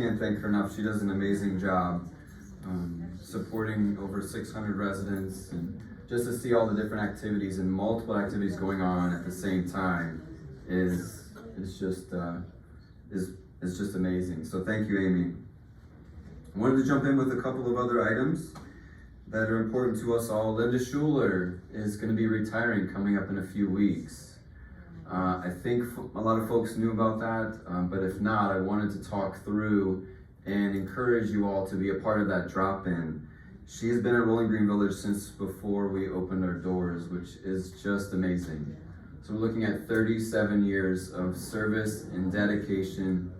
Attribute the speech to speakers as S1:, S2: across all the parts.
S1: can't thank her enough. She does an amazing job supporting over 600 residents, and just to see all the different activities and multiple activities going on at the same time is just amazing. So thank you, Amy. I wanted to jump in with a couple of other items that are important to us all. Linda Schuler is going to be retiring coming up in a few weeks. I think a lot of folks knew about that, but if not, I wanted to talk through and encourage you all to be a part of that drop-in. She's been at Rolling Green Village since before we opened our doors, which is just amazing. So we're looking at 37 years of service and dedication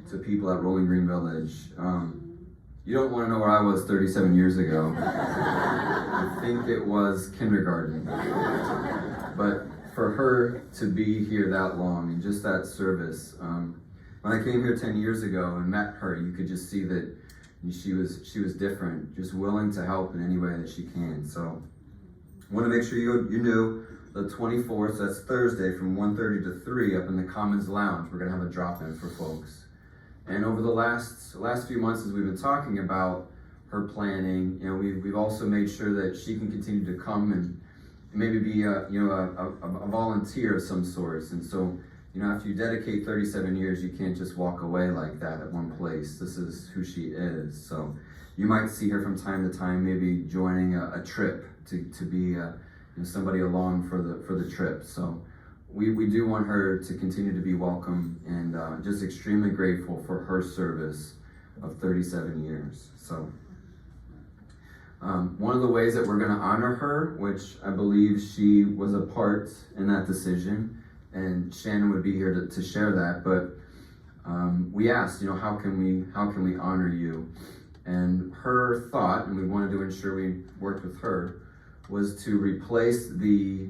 S1: to people at Rolling Green Village. You don't want to know where I was 37 years ago. I think it was kindergarten. But for her to be here that long and just that service, when I came here 10 years ago and met her, you could just see that she was different, just willing to help in any way that she can. So I want to make sure you knew the 24th, that's Thursday, from 1:30 to 3 up in the Commons Lounge. We're going to have a drop-in for folks. And over the last few months, as we've been talking about her planning, we've also made sure that she can continue to come and maybe be a volunteer of some sorts. And so, after you dedicate 37 years, you can't just walk away like that at one place. This is who she is. So you might see her from time to time, maybe joining a trip to be somebody along for the trip. So we do want her to continue to be welcome, and just extremely grateful for her service of 37 years. So one of the ways that we're going to honor her, which I believe she was a part in that decision, and Shannon would be here to share that, but we asked, how can we honor you? And her thought, and we wanted to ensure we worked with her, was to replace the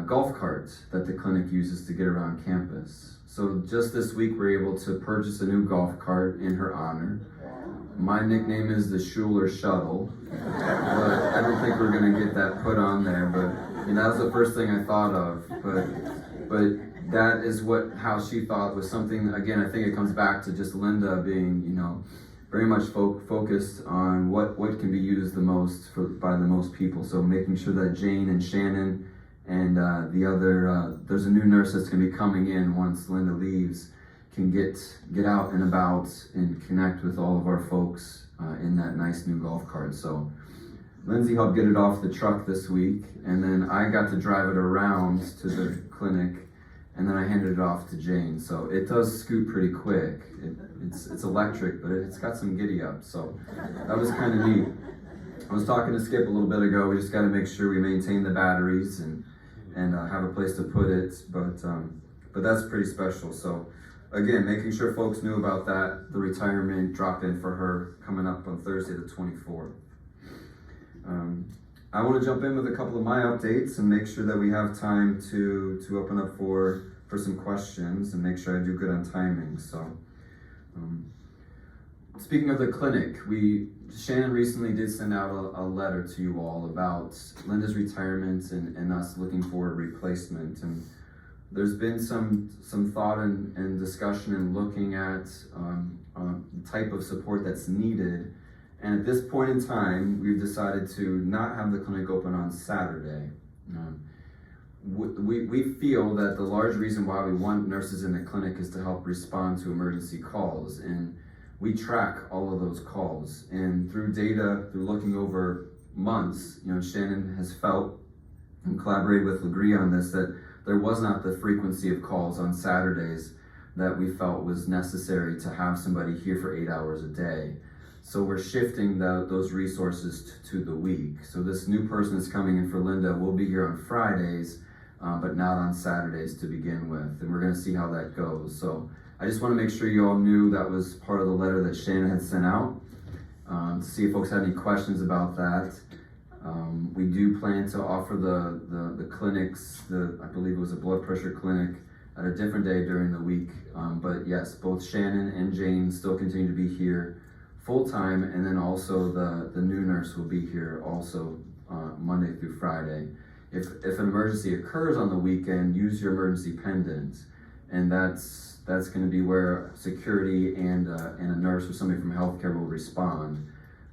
S1: golf carts that the clinic uses to get around campus. So just this week, we're able to purchase a new golf cart in her honor. My nickname is the Schuler Shuttle, but I don't think we're going to get that put on there. But that was the first thing I thought of. But that is how she thought was something. Again, I think it comes back to just Linda being, very much focused on what can be used the most by the most people. So making sure that Jane and Shannon and the other, there's a new nurse that's going to be coming in once Linda leaves, can get out and about and connect with all of our folks in that nice new golf cart. So Lindsay helped get it off the truck this week, and then I got to drive it around to the clinic, and then I handed it off to Jane. So it does scoot pretty quick. It's electric, but it's got some giddy up. So that was kind of neat. I was talking to Skip a little bit ago. We just got to make sure we maintain the batteries and have a place to put it. But that's pretty special. So again, making sure folks knew about that, the retirement drop-in for her coming up on Thursday the 24th. I want to jump in with a couple of my updates and make sure that we have time to open up for some questions and make sure I do good on timing. So, speaking of the clinic, Shannon recently did send out a letter to you all about Linda's retirement and us looking for a replacement. And there's been some thought and discussion and looking at the type of support that's needed. And at this point in time, we've decided to not have the clinic open on Saturday. We feel that the large reason why we want nurses in the clinic is to help respond to emergency calls. And we track all of those calls. And through data, through looking over months, Shannon has felt and collaborated with Legree on this, that there was not the frequency of calls on Saturdays that we felt was necessary to have somebody here for 8 hours a day. So we're shifting those resources to the week. So this new person that's coming in for Linda will be here on Fridays, but not on Saturdays to begin with. And we're going to see how that goes. So I just want to make sure you all knew that was part of the letter that Shannon had sent out, to see if folks had any questions about that. We do plan to offer the clinics, I believe it was a blood pressure clinic, at a different day during the week. But yes, both Shannon and Jane still continue to be here full-time, and then also the new nurse will be here also Monday through Friday. If an emergency occurs on the weekend, use your emergency pendant. and that's going to be where security and a nurse or somebody from healthcare will respond.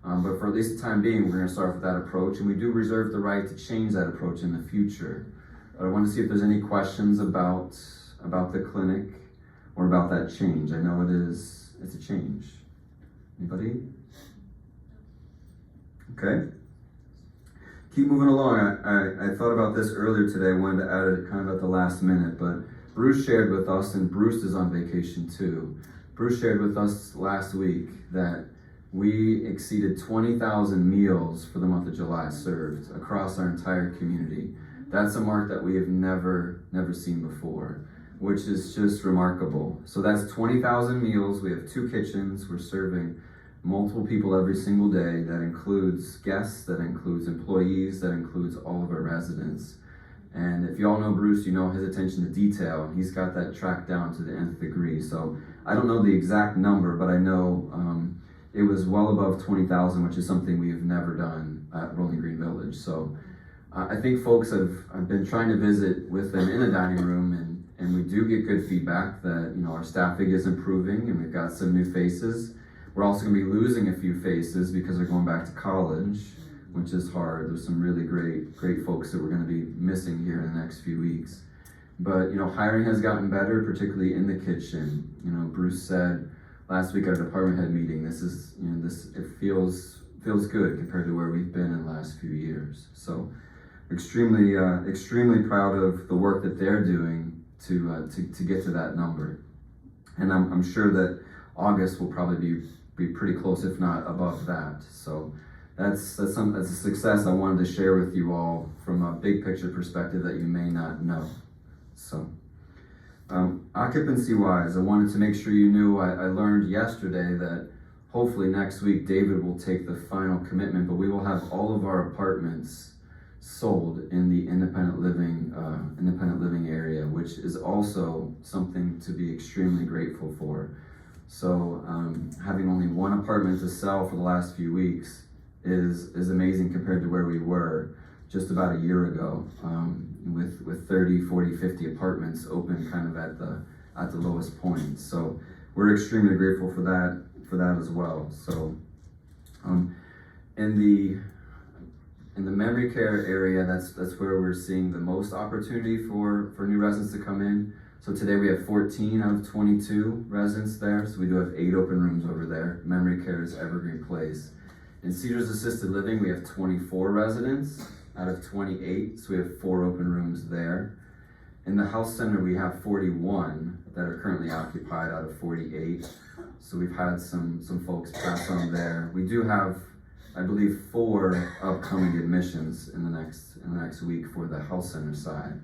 S1: But for at least the time being, we're going to start with that approach, and we do reserve the right to change that approach in the future. But I want to see if there's any questions about the clinic or about that change. I know it's a change. Anybody? Okay. Keep moving along. I thought about this earlier today. I wanted to add it kind of at the last minute, but Bruce shared with us, and Bruce is on vacation too. Bruce shared with us last week that we exceeded 20,000 meals for the month of July served across our entire community. That's a mark that we have never seen before, which is just remarkable. So that's 20,000 meals. We have 2 kitchens. We're serving multiple people every single day. That includes guests, that includes employees, that includes all of our residents. And if you all know Bruce, you know his attention to detail. He's got that tracked down to the nth degree. So I don't know the exact number, but I know it was well above 20,000, which is something we have never done at Rolling Green Village. So I think folks have been trying to visit with them in the dining room, and we do get good feedback that, you know, our staffing is improving and we've got some new faces. We're also going to be losing a few faces because they're going back to college, which is hard. There's some really great folks that we're going to be missing here in the next few weeks. But, you know, hiring has gotten better, particularly in the kitchen. You know, Bruce said last week at our department head meeting, it feels good compared to where we've been in the last few years. So extremely proud of the work that they're doing to get to that number. And I'm sure that August will probably be pretty close, if not above that. So that's a success I wanted to share with you all from a big picture perspective that you may not know. So occupancy wise, I wanted to make sure you knew, I learned yesterday that hopefully next week David will take the final commitment, but we will have all of our apartments sold in the independent living area, which is also something to be extremely grateful for. So having only one apartment to sell for the last few weeks is amazing compared to where we were just about a year ago, with 30, 40, 50 apartments open kind of at the lowest point. So we're extremely grateful for that as well. So in the memory care area, that's where we're seeing the most opportunity for new residents to come in. So today we have 14 out of 22 residents there. So we do have 8 open rooms over there. Memory care is Evergreen Place. In Cedars Assisted Living, we have 24 residents out of 28. So we have 4 open rooms there. In the health center, we have 41 that are currently occupied out of 48. So we've had some folks pass on there. We do have, I believe, 4 upcoming admissions in the next week for the health center side.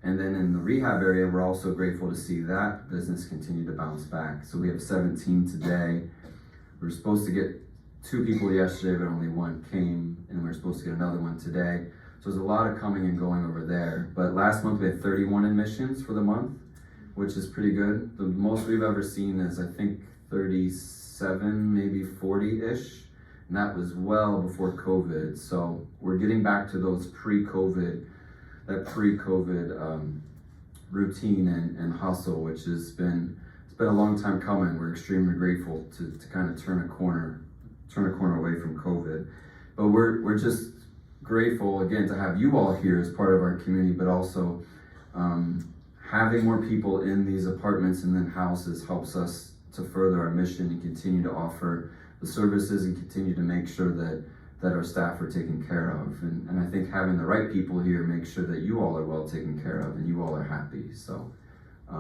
S1: And then in the rehab area, we're also grateful to see that business continue to bounce back. So we have 17 today. We were supposed to get 2 people yesterday, but only 1 came, and we're supposed to get another one today. So there's a lot of coming and going over there. But last month we had 31 admissions for the month, which is pretty good. The most we've ever seen is, I think, 37, maybe 40-ish. And that was well before COVID. So we're getting back to those pre-COVID routine and hustle, which it's been a long time coming. We're extremely grateful to kind of turn a corner away from COVID. But we're just grateful again to have you all here as part of our community, but also having more people in these apartments and then houses helps us to further our mission and continue to offer the services and continue to make sure that our staff are taken care of. And I think having the right people here makes sure that you all are well taken care of and you all are happy. So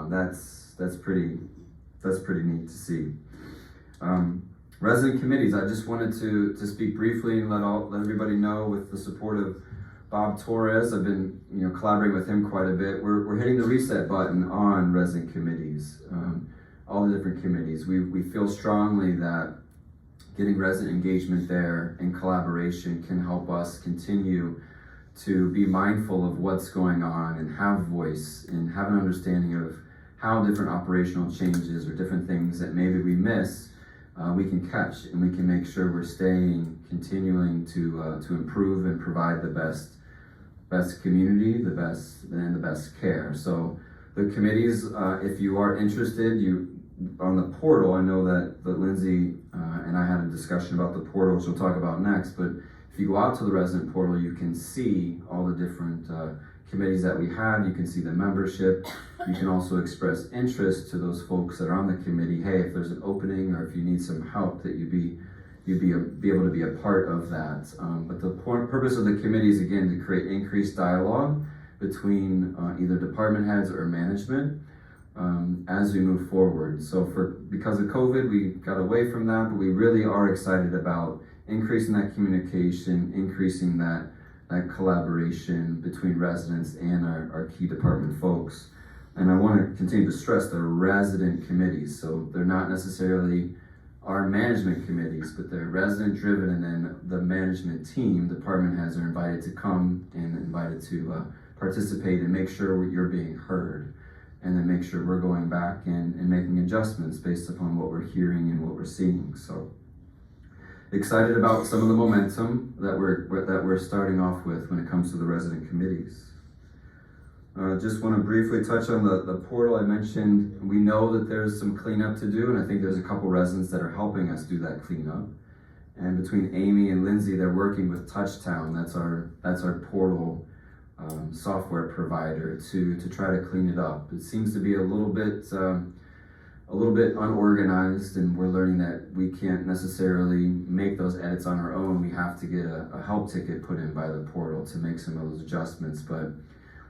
S1: that's pretty neat to see. Resident committees, I just wanted to speak briefly and let everybody know, with the support of Bob Torres, I've been collaborating with him quite a bit. We're hitting the reset button on resident committees, all the different committees. We feel strongly that getting resident engagement there and collaboration can help us continue to be mindful of what's going on and have voice and have an understanding of how different operational changes or different things that maybe we miss, we can catch, and we can make sure we're continuing to improve and provide the best community, the best care. So The committees, if you are interested, on the portal, I know that Lindsay and I had a discussion about the portal, which we'll talk about next, but if you go out to the resident portal, you can see all the different committees that we have. You can see the membership. You can also express interest to those folks that are on the committee. Hey, if there's an opening or if you need some help, that you'd be able to be a part of that. But the purpose of the committee is, again, to create increased dialogue between either department heads or management as we move forward. So because of COVID, we got away from that, but we really are excited about increasing that communication, increasing that collaboration between residents and our key department folks. And I want to continue to stress they're resident committees, so they're not necessarily our management committees, but they're resident driven, and then the management team, department heads, are invited to come and invited to participate and make sure you're being heard, and then make sure we're going back and making adjustments based upon what we're hearing and what we're seeing. So excited about some of the momentum that we're starting off with when it comes to the resident committees. Just want to briefly touch on the portal. I mentioned we know that there's some cleanup to do, and I think there's a couple residents that are helping us do that cleanup. And between Amy and Lindsay, they're working with Touchtown. That's our portal software provider to try to clean it up. It seems to be a little bit unorganized, and we're learning that we can't necessarily make those edits on our own. We have to get a help ticket put in by the portal to make some of those adjustments. But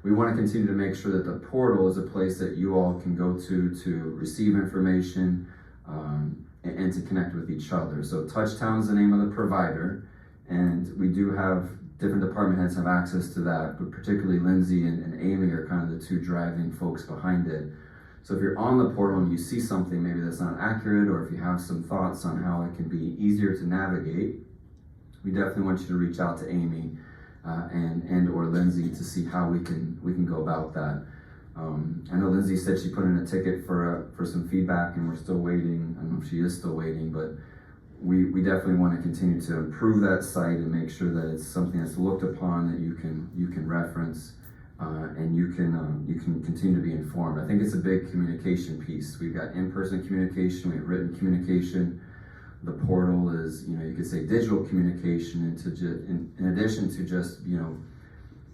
S1: we want to continue to make sure that the portal is a place that you all can go to receive information and to connect with each other. So Touchtown is the name of the provider, and we do have different department heads have access to that, but particularly Lindsay and Amy are kind of the two driving folks behind it. So if you're on the portal and you see something maybe that's not accurate, or if you have some thoughts on how it can be easier to navigate, we definitely want you to reach out to Amy and or Lindsay to see how we can go about that. I know Lindsay said she put in a ticket for some feedback, and we're still waiting. I don't know if she is still waiting, but we definitely want to continue to improve that site and make sure that it's something that's looked upon, that you can reference, and you can continue to be informed. I think it's a big communication piece. We've got in-person communication, we have written communication. The portal is, you could say digital communication in addition to just,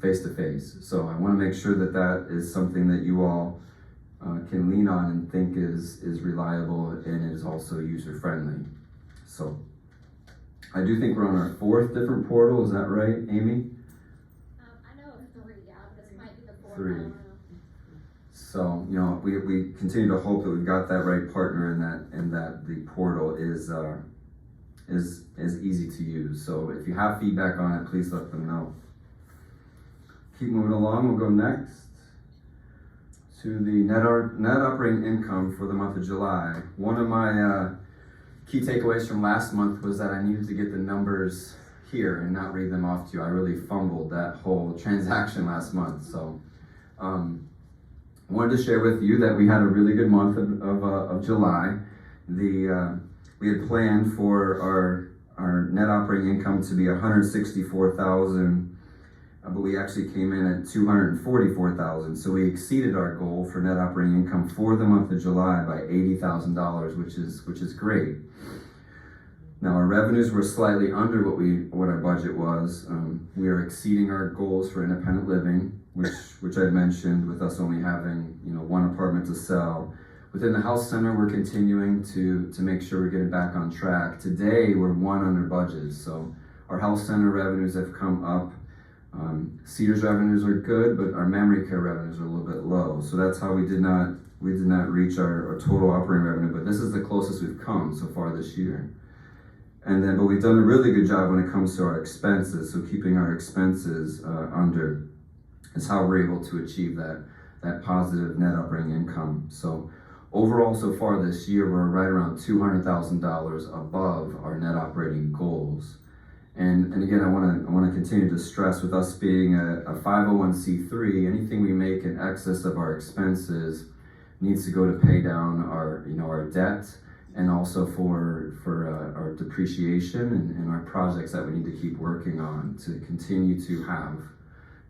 S1: face-to-face. So I want to make sure that is something that you all can lean on and think is reliable and is also user-friendly. So I do think we're on our 4th different portal. Is that right, Amy?
S2: I know of 3, yeah, this might be the 4th.
S1: 3. So, we continue to hope that we've got that right partner and that the portal is easy to use. So if you have feedback on it, please let them know. Keep moving along. We'll go next to the net operating income for the month of July. One of my key takeaways from last month was that I needed to get the numbers here and not read them off to you. I really fumbled that whole transaction last month. So wanted to share with you that we had a really good month of July. We had planned for our net operating income to be $164,000, but we actually came in at $244,000. So we exceeded our goal for net operating income for the month of July by $80,000, which is great. Now our revenues were slightly under what our budget was. We are exceeding our goals for independent living, which I mentioned, with us only having one apartment to sell. Within the health center, we're continuing to make sure we're getting back on track. Today we're 1 under budget, so our health center revenues have come up. Cedars revenues are good, but our memory care revenues are a little bit low. So that's how we did not reach our total operating revenue, but this is the closest we've come so far this year. But we've done a really good job when it comes to our expenses. So keeping our expenses under is how we're able to achieve that positive net operating income. So overall, so far this year, we're right around $200,000 above our net operating goals. And again, I want to continue to stress, with us being a 501c3, anything we make in excess of our expenses needs to go to pay down our debt, and also for our depreciation and our projects that we need to keep working on to continue to have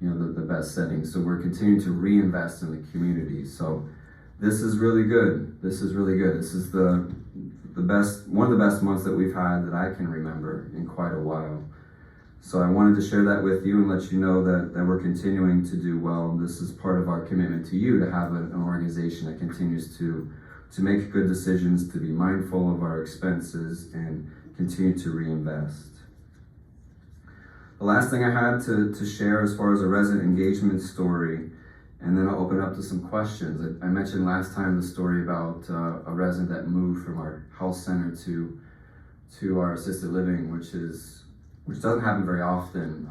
S1: the best settings. So we're continuing to reinvest in the community. So this is really good. This is really good. This is the best, one of the best months that we've had that I can remember in quite a while. So I wanted to share that with you and let you know that we're continuing to do well. This is part of our commitment to you to have an organization that continues to make good decisions, to be mindful of our expenses, and continue to reinvest. The last thing I had to share as far as a resident engagement story, and then I'll open up to some questions. I mentioned last time the story about a resident that moved from our health center to our assisted living, which doesn't happen very often.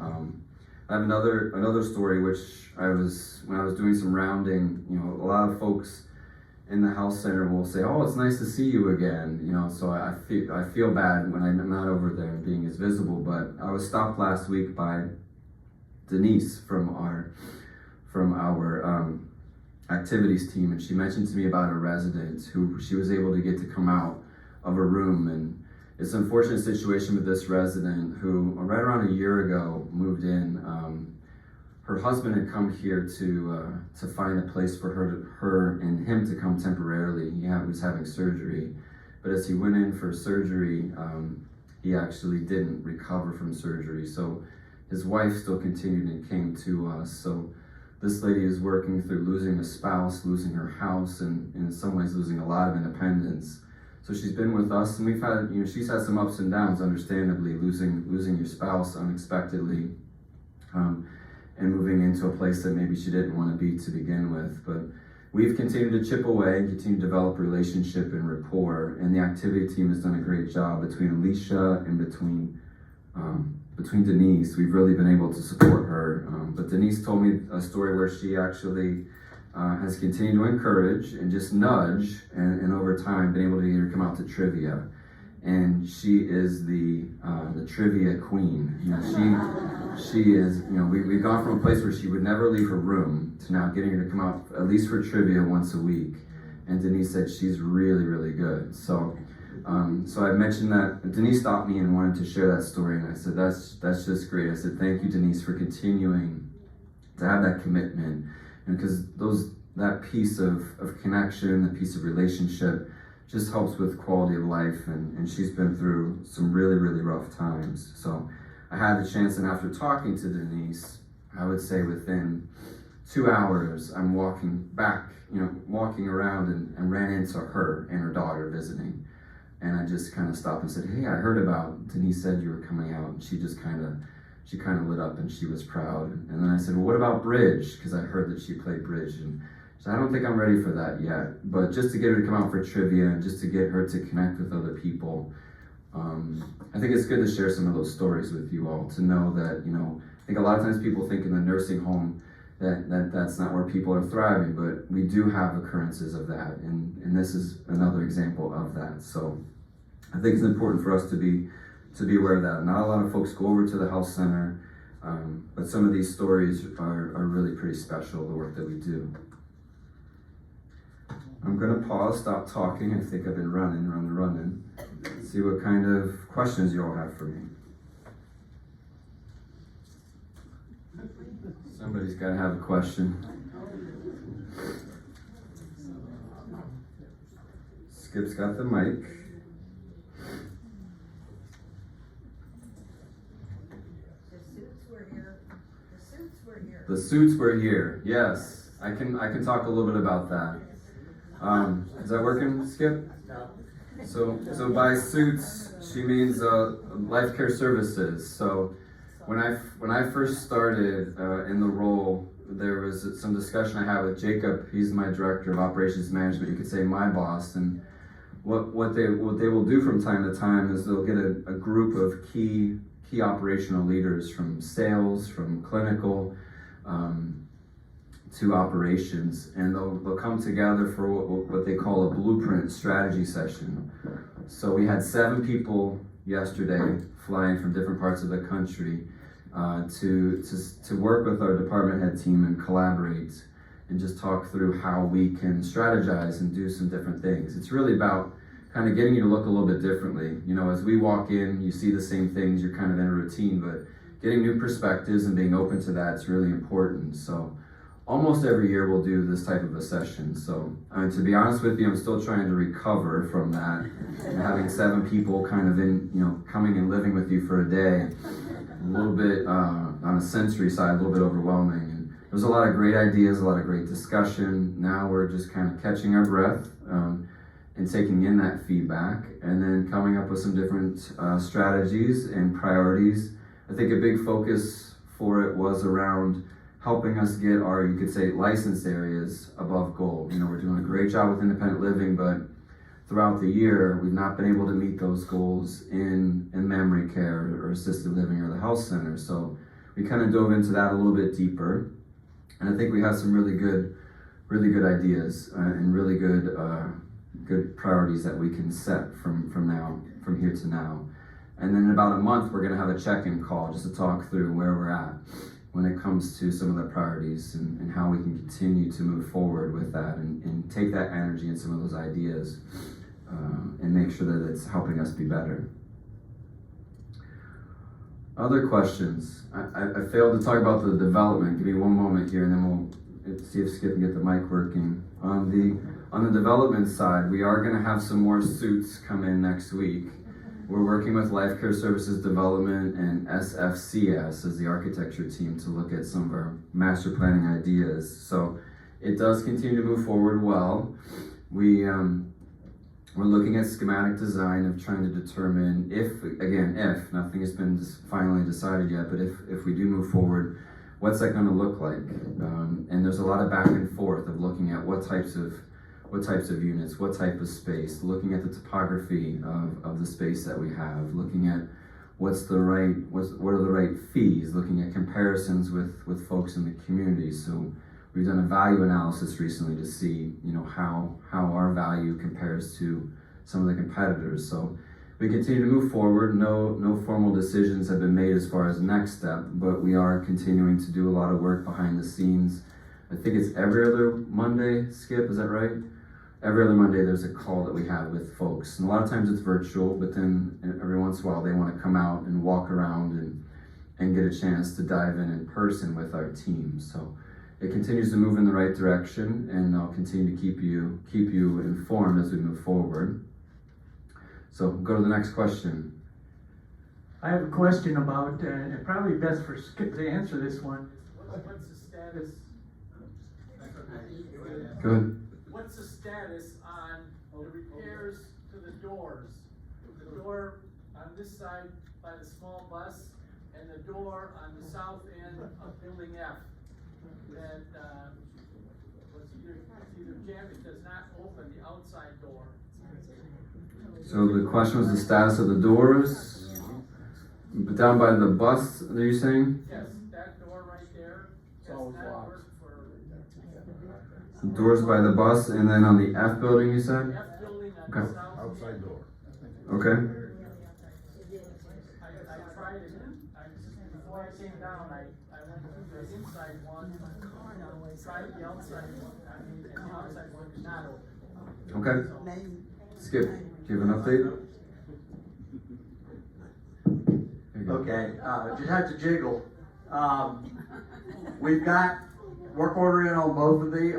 S1: I have another story which when I was doing some rounding, a lot of folks in the health center will say, "Oh, it's nice to see you again." So I feel bad when I'm not over there and being as visible. But I was stopped last week by Denise from our activities team, and she mentioned to me about a resident who she was able to get to come out of a room. And it's an unfortunate situation with this resident who right around a year ago moved in. Her husband had come here to find a place for her and him to come temporarily. He was having surgery, but as he went in for surgery, he actually didn't recover from surgery. So his wife still continued and came to us. So this lady is working through losing a spouse, losing her house, and in some ways losing a lot of independence. So she's been with us, and we've had, she's had some ups and downs, understandably, losing your spouse unexpectedly. And moving into a place that maybe she didn't want to be to begin with. But we've continued to chip away and continue to develop relationship and rapport. And the activity team has done a great job between Alicia and between Denise. We've really been able to support her. But Denise told me a story where she actually has continued to encourage and just nudge, and over time been able to get her to come out to trivia. And she is the trivia queen. She is. We've gone from a place where she would never leave her room to now getting her to come out at least for trivia once a week. And Denise said she's really, really good. So I mentioned that Denise stopped me and wanted to share that story, and I said that's just great. I said thank you, Denise, for continuing to have that commitment, and because that piece of connection, that piece of relationship, just helps with quality of life, and she's been through some really, really rough times. So I had the chance, and after talking to Denise, I would say within 2 hours, I'm walking around and ran into her and her daughter visiting. And I just kind of stopped and said, "Hey, I heard about, Denise said you were coming out." And she just kind of lit up, and she was proud. And then I said, "Well, what about bridge?" Because I heard that she played bridge. And so I don't think I'm ready for that yet, but just to get her to come out for trivia and just to get her to connect with other people, I think it's good to share some of those stories with you all, to know that, I think a lot of times people think in the nursing home that's not where people are thriving, but we do have occurrences of that, and this is another example of that. So I think it's important for us to be aware of that. Not a lot of folks go over to the health center, but some of these stories are really pretty special, the work that we do. I'm going to pause, stop talking. I think I've been running. See what kind of questions you all have for me. Somebody's got to have a question. Skip's got the mic. The suits were here. Yes, I can talk a little bit about that. Is that working, Skip? So by suits, she means life care services. So when I first started in the role, there was some discussion I had with Jacob. He's my director of operations management. You could say my boss. And what they will do from time to time is they'll get a group of key operational leaders from sales, from clinical, to operations, and they'll come together for what they call a blueprint strategy session. So we had 7 people yesterday flying from different parts of the country to work with our department head team and collaborate and just talk through how we can strategize and do some different things. It's really about kind of getting you to look a little bit differently. As we walk in, you see the same things, you're kind of in a routine, but getting new perspectives and being open to that is really important. So almost every year we'll do this type of a session. So to be honest with you, I'm still trying to recover from that. And having 7 people kind of coming and living with you for a day, a little bit on a sensory side, a little bit overwhelming. And there's a lot of great ideas, a lot of great discussion. Now we're just kind of catching our breath and taking in that feedback, and then coming up with some different strategies and priorities. I think a big focus for it was around helping us get our, you could say, licensed areas above goal. We're doing a great job with independent living, but throughout the year, we've not been able to meet those goals in memory care or assisted living or the health center. So we kind of dove into that a little bit deeper. And I think we have some really good ideas and really good priorities that we can set from here to now. And then in about a month, we're gonna have a check-in call just to talk through where we're at when it comes to some of the priorities and how we can continue to move forward with that and take that energy and some of those ideas and make sure that it's helping us be better. Other questions? I failed to talk about the development. Give me one moment here and then we'll see if Skip can get the mic working. On the development side, we are gonna have some more suits come in next week. We're working with Life Care Services Development and SFCS as the architecture team to look at some of our master planning ideas. So it does continue to move forward well. We're looking at schematic design of trying to determine if nothing has been finally decided yet, but if we do move forward, what's that gonna look like? And there's a lot of back and forth of looking at what types of units, what type of space, looking at the topography of the space that we have, looking at what are the right fees, looking at comparisons with folks in the community. So we've done a value analysis recently to see, how our value compares to some of the competitors. So we continue to move forward. No formal decisions have been made as far as the next step, but we are continuing to do a lot of work behind the scenes. I think it's every other Monday, Skip, is that right? Every other Monday there's a call that we have with folks. And a lot of times it's virtual, but then every once in a while they want to come out and walk around and get a chance to dive in person with our team. So it continues to move in the right direction, and I'll continue to keep you informed as we move forward. So go to the next question.
S3: I have a question about, and probably best for Skip to answer this one.
S4: What's the status?
S1: Good.
S4: What's the status on the repairs to the doors? The door on this side by the small bus and the door on the south end of building F. That it's either jammed, it does not open the outside door.
S1: So the question was the status of the doors down by the bus, are you saying?
S4: Yes, that door right there has not worked for.
S1: Doors by the bus, and then on the F building, you said?
S4: F building on
S1: Okay.
S4: the south.
S5: Outside door.
S1: Okay.
S4: I tried it, before I came down, I went through the inside one, tried the outside one, and the outside one is not open.
S1: Okay. Skip, do you have an update? There you go.
S6: Okay, just have to jiggle. We've got work order in on both of the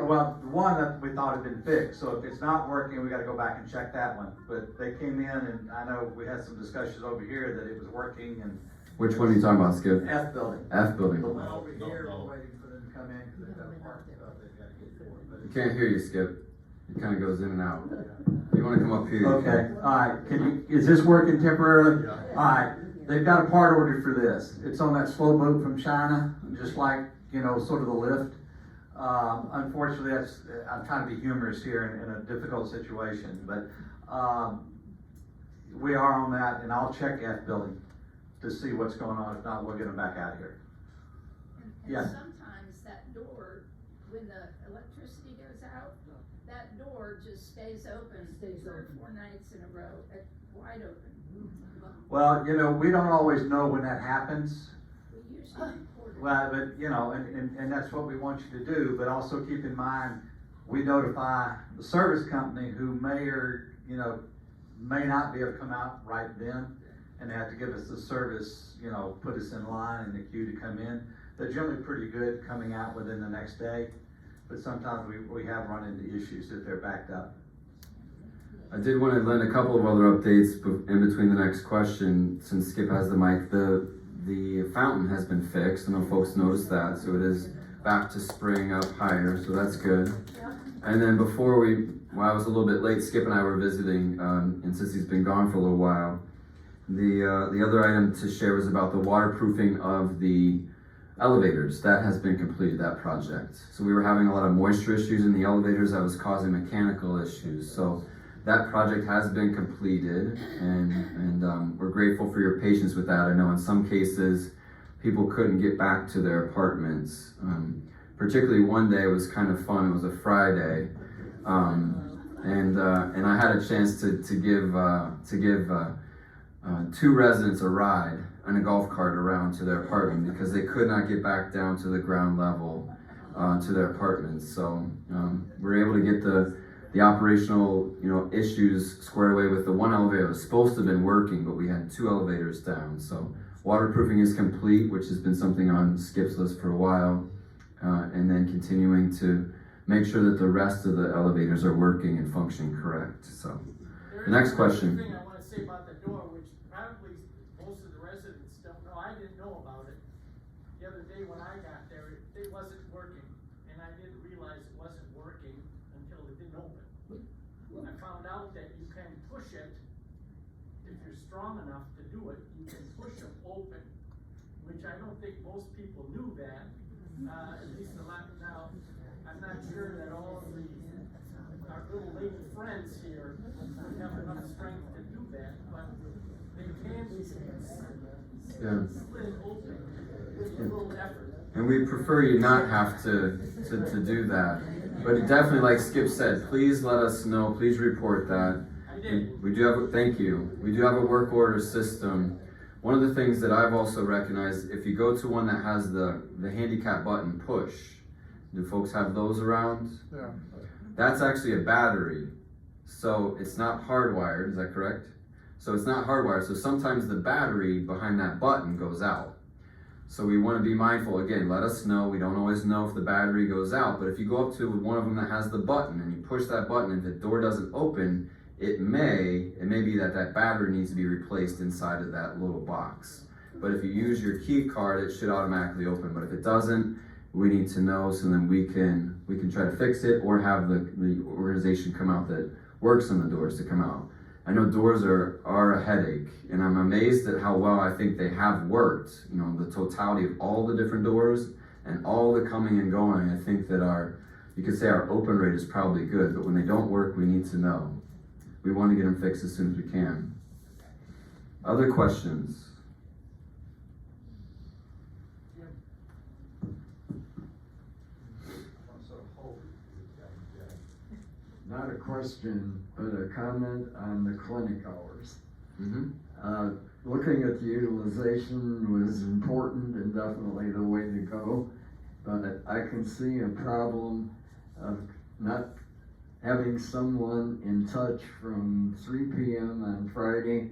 S6: one that we thought had been fixed, so if it's not working, we gotta go back and check that one. But they came in, and I know we had some discussions over here that it was working, and
S1: Which one are you talking about, Skip?
S6: F building.
S1: F building.
S6: The one over here, we're waiting for them to come in, because they've got a park stuff they've gotta get for it.
S1: I can't hear you, Skip. It kind of goes in and out. If you want to come up here, you
S6: Okay,
S1: can.
S6: alright, is this working temporarily? Alright, they've got a part order for this. It's on that slow boat from China, just like, sort of the lift. Unfortunately, I'm trying to be humorous here in a difficult situation, but, we are on that, and I'll check F building to see what's going on. If not, we'll get them back out here.
S2: And
S6: Yeah.
S2: sometimes that door, when the electricity goes out, that door just stays open 3 or 4 nights in a row, wide open.
S6: Well, we don't always know when that happens.
S2: We usually report it.
S6: Well, but, and that's what we want you to do, but also keep in mind, we notify the service company who may or, may not be able to come out right then. and they have to give us the service, you know, put us in line in the queue to come in. They're generally pretty good coming out within the next day, but sometimes we have run into issues that they're backed up.
S1: I did want to lend a couple of other updates in between the next question, since Skip has the mic. The fountain has been fixed. I know folks noticed that, so it is back to spraying up higher, so that's good. And then while I was a little bit late, Skip and I were visiting, and since he's been gone for a little while, the other item to share was about the waterproofing of the elevators. That has been completed, that project. So we were having a lot of moisture issues in the elevators that was causing mechanical issues. So that project has been completed, and we're grateful for your patience with that. I know in some cases, people couldn't get back to their apartments. Particularly one day was kind of fun. It was a Friday, and I had a chance to give two residents a ride on a golf cart around to their apartment because they could not get back down to the ground level to their apartments. So we're able to get the operational issues squared away with the one elevator that was supposed to have been working, but we had two elevators down. So waterproofing is complete, which has been something on Skip's list for a while. And then continuing to make sure that the rest of the elevators are working and functioning correct. So, the next question.
S4: There's one thing I want to say about the door, which probably most of the residents don't know. I didn't know about it. The other day when I got there, it wasn't working, and I didn't realize it wasn't working until it didn't open. I found out that you can push it, if you're strong enough to do it, you can push them open, which I don't think most people knew that. At least a lot now. I'm not sure that all of our little lady friends here have enough strength to do that, but they can be slid open with a little effort.
S1: And we prefer you not have to do that. But definitely, like Skip said, please let us know. Please report that.
S4: I did.
S1: We do have thank you. We do have a work order system. One of the things that I've also recognized, if you go to one that has the handicap button push, do folks have those around?
S5: Yeah.
S1: That's actually a battery. So it's not hardwired, is that correct? So it's not hardwired. So sometimes the battery behind that button goes out. So we want to be mindful. Again, let us know. We don't always know if the battery goes out, but if you go up to one of them that has the button and you push that button and the door doesn't open, it may be that battery needs to be replaced inside of that little box. But if you use your key card, it should automatically open. But if it doesn't, we need to know so then we can try to fix it or have the organization come out that works on the doors to come out. I know doors are a headache, and I'm amazed at how well I think they have worked. The totality of all the different doors and all the coming and going, I think that you could say our open rate is probably good, but when they don't work, we need to know. We want to get them fixed as soon as we can. Other questions?
S7: Not a question, but a comment on the clinic hours.
S1: Mm-hmm.
S7: Looking at the utilization was important and definitely the way to go, but I can see a problem of not having someone in touch from 3 p.m. on Friday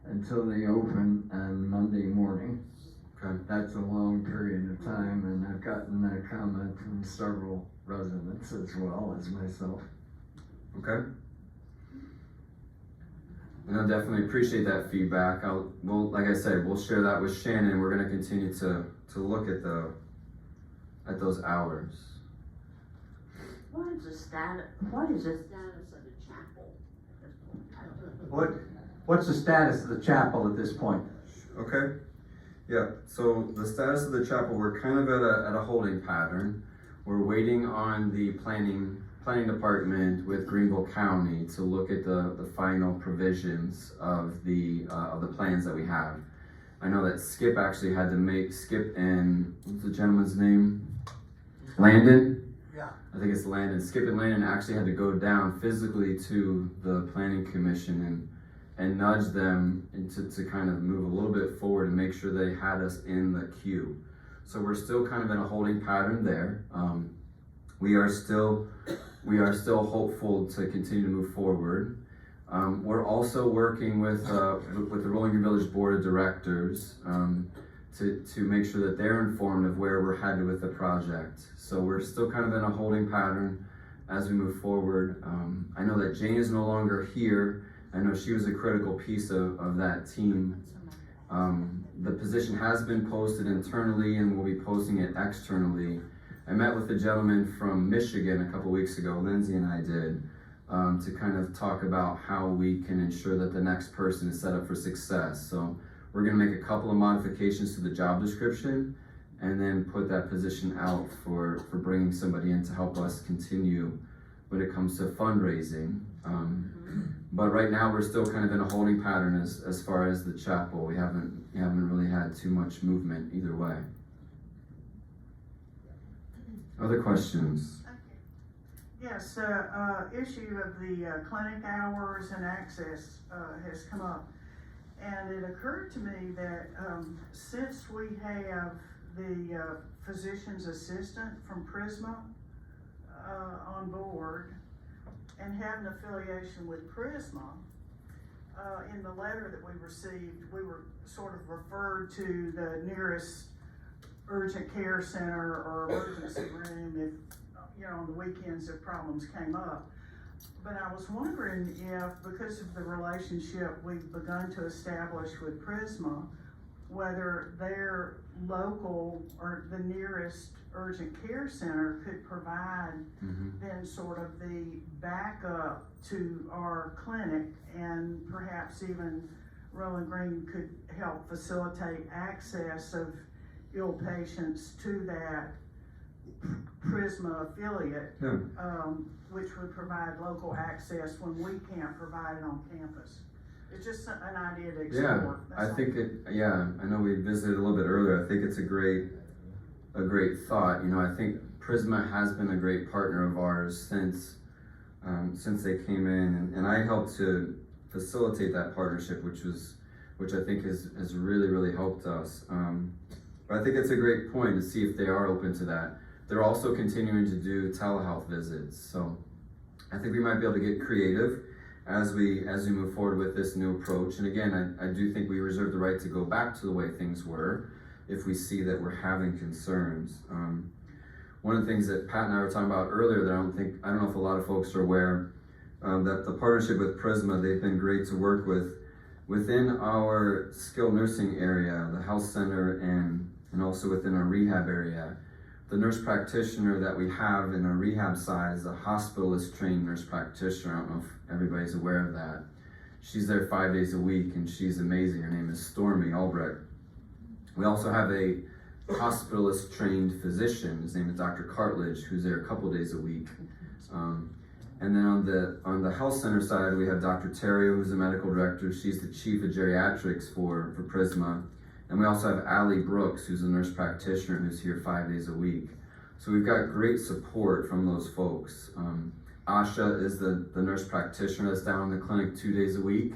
S7: until they open on Monday morning.
S1: Okay.
S7: That's a long period of time, and I've gotten that comment from several residents as well as myself.
S1: Okay. And I definitely appreciate that feedback. Like I said, we'll share that with Shannon. We're going to continue to look at those hours.
S8: What is the status of the chapel at this point?
S6: What's the status of the chapel at this point?
S1: Okay. Yeah. So the status of the chapel, we're kind of at a holding pattern. We're waiting on the planning department with Greenville County to look at the final provisions of the plans that we have. I know that Skip actually had to Skip and what's the gentleman's name? Landon?
S6: Yeah.
S1: I think it's Landon. Skip and Landon actually had to go down physically to the planning commission and nudge them to kind of move a little bit forward and make sure they had us in the queue. So we're still kind of in a holding pattern there. We are still hopeful to continue to move forward. We're also working with the Rolling Green Village Board of Directors to make sure that they're informed of where we're headed with the project. So we're still kind of in a holding pattern as we move forward. I know that Jane is no longer here. I know she was a critical piece of that team. The position has been posted internally and we'll be posting it externally. I met with a gentleman from Michigan a couple weeks ago, Lindsay and I did, to kind of talk about how we can ensure that the next person is set up for success. So we're gonna make a couple of modifications to the job description and then put that position out for bringing somebody in to help us continue when it comes to fundraising. But right now we're still kind of in a holding pattern as far as the chapel. We haven't really had too much movement either way. Other questions?
S5: Yes, issue of the clinic hours and access has come up. And it occurred to me that since we have the physician's assistant from Prisma on board and have an affiliation with Prisma, in the letter that we received, we were sort of referred to the nearest urgent care center or emergency room if, on the weekends if problems came up. But I was wondering if, because of the relationship we've begun to establish with Prisma, whether their local or the nearest urgent care center could provide then sort of the backup to our clinic, and perhaps even Rolling Green could help facilitate access of ill patients to that Prisma affiliate, which would provide local access when we can't provide it on campus. It's just an idea to explore.
S1: I think I know we visited a little bit earlier. I think it's a great thought. I think Prisma has been a great partner of ours since they came in, and I helped to facilitate that partnership, which I think has really, really helped us. But I think it's a great point to see if they are open to that. They're also continuing to do telehealth visits, so I think we might be able to get creative as we move forward with this new approach. And again, I do think we reserve the right to go back to the way things were if we see that we're having concerns. One of the things that Pat and I were talking about earlier that I don't know if a lot of folks are aware, that the partnership with Prisma, they've been great to work with within our skilled nursing area, the health center, and also within our rehab area. The nurse practitioner that we have in our rehab side is a hospitalist trained nurse practitioner. I don't know if everybody's aware of that. She's there 5 days a week and she's amazing. Her name is Stormy Albrecht. We also have a hospitalist trained physician. His name is Dr. Cartledge, who's there a couple days a week. And then on the health center side, we have Dr. Terrio, who's the medical director. She's the chief of geriatrics for Prisma. And we also have Allie Brooks, who's a nurse practitioner who's here 5 days a week. So we've got great support from those folks. Asha is the nurse practitioner that's down in the clinic 2 days a week.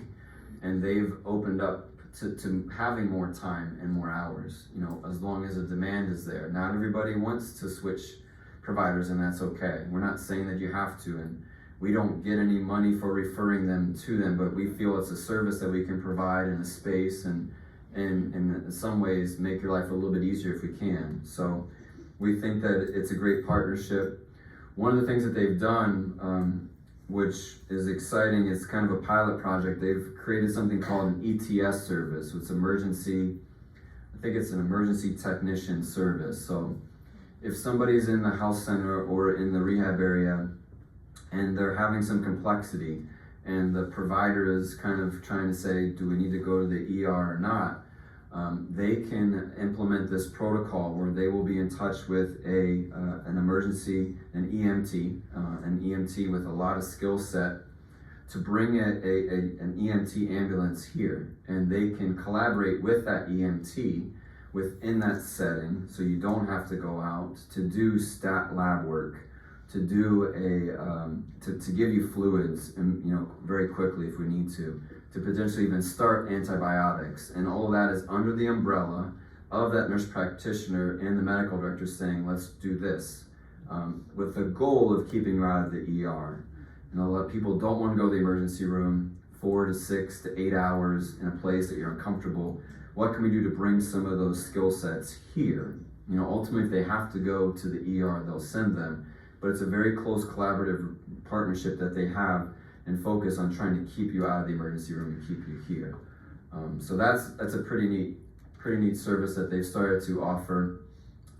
S1: And they've opened up to having more time and more hours, as long as the demand is there. Not everybody wants to switch providers, and that's okay. We're not saying that you have to, and we don't get any money for referring them to them, but we feel it's a service that we can provide in a space and in some ways make your life a little bit easier if we can. So we think that it's a great partnership. One of the things that they've done, which is exciting, is kind of a pilot project. They've created something called an ETS service. It's I think it's an emergency technician service. So if somebody's in the health center or in the rehab area and they're having some complexity and the provider is kind of trying to say, do we need to go to the ER or not? They can implement this protocol where they will be in touch with an EMT with a lot of skill set to bring an EMT ambulance here, and they can collaborate with that EMT within that setting, so you don't have to go out to do stat lab work, to do to give you fluids, and very quickly if we need to potentially even start antibiotics, and all of that is under the umbrella of that nurse practitioner and the medical director saying, let's do this, with the goal of keeping you out of the ER. A lot of people don't want to go to the emergency room 4 to 6 to 8 hours in a place that you're uncomfortable. What can we do to bring some of those skill sets here? You know, ultimately, if they have to go to the ER, they'll send them. But it's a very close collaborative partnership that they have and focus on trying to keep you out of the emergency room and keep you here. So that's a pretty neat service that they've started to offer.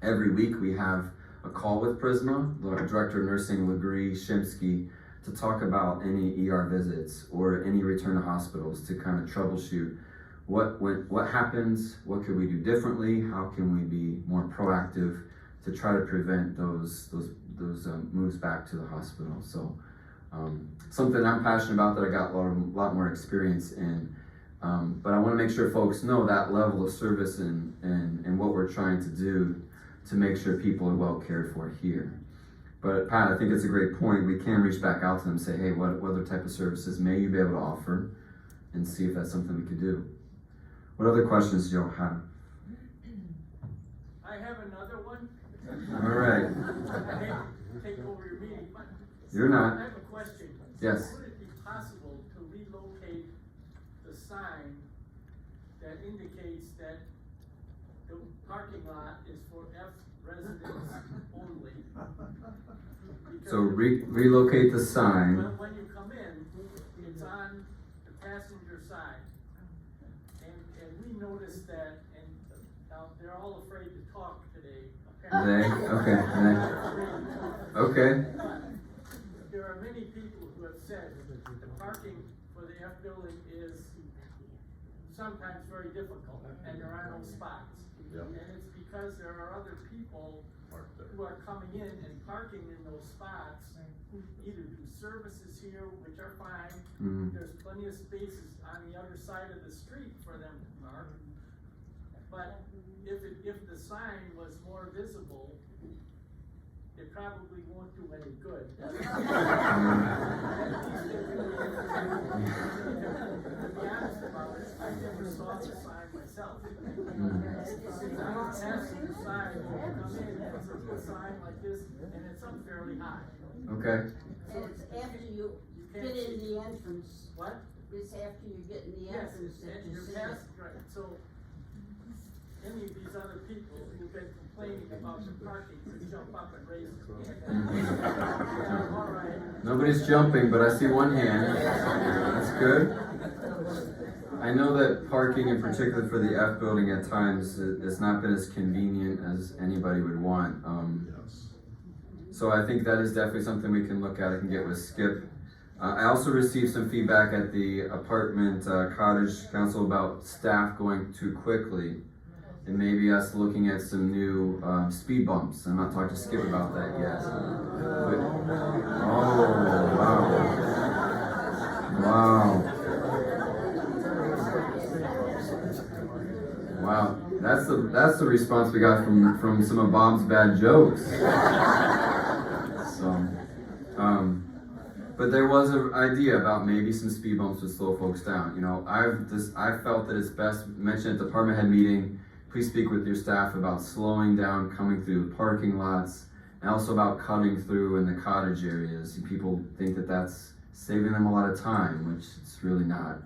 S1: Every week we have a call with Prisma, the Director of Nursing Legree Shimsky, to talk about any ER visits or any return to hospitals to kind of troubleshoot what happens, what could we do differently, how can we be more proactive to try to prevent those moves back to the hospital. So something I'm passionate about that I got a lot more experience in. But I want to make sure folks know that level of service and what we're trying to do to make sure people are well cared for here. But Pat, I think it's a great point. We can reach back out to them and say, hey, what other type of services may you be able to offer, and see if that's something we could do. What other questions do you have?
S4: I have another one.
S1: All right.
S4: I hate to take over your meeting, but.
S1: You're not.
S4: I have a question.
S1: Yes.
S4: Would it be possible to relocate the sign that indicates that the parking lot is for F residents only?
S1: So relocate the sign.
S4: When you come in, it's on the passenger side. And we noticed that, and they're all afraid to talk today, apparently.
S1: Okay.
S4: But there are many people who have said that the parking for the F building is sometimes very difficult, and there are no spots.
S9: Yep.
S4: And it's because there are other people who are coming in and parking in those spots, who either do services here, which are fine. There's plenty of spaces on the other side of the street for them to park. But if the sign was more visible, it probably won't do any good. To be honest about it, I never saw the sign myself. It's on the passenger side, when you come in, it's a little sign like this, and it's up fairly high.
S1: Okay.
S8: And it's after you get in the entrance.
S4: What?
S8: It's after you get in the
S4: Yes,
S8: entrance that
S4: and
S8: you
S4: you're
S8: see
S4: past,
S8: it.
S4: right, so any of these other people who've been complaining about the parking could jump up and raise their hand. All right.
S1: Nobody's jumping, but I see one hand. That's good. I know that parking, in particular for the F building, at times has not been as convenient as anybody would want. So I think that is definitely something we can look at. I can get with Skip. I also received some feedback at the apartment cottage council about staff going too quickly, and maybe us looking at some new speed bumps. I'm not talking to Skip about that yet. But, oh, wow. Wow, that's the response we got from some of Bob's bad jokes. So, but there was an idea about maybe some speed bumps would slow folks down. You know, I felt that it's best mentioned at the department head meeting. Please speak with your staff about slowing down, coming through the parking lots, and also about cutting through in the cottage areas. People think that that's saving them a lot of time, which it's really not.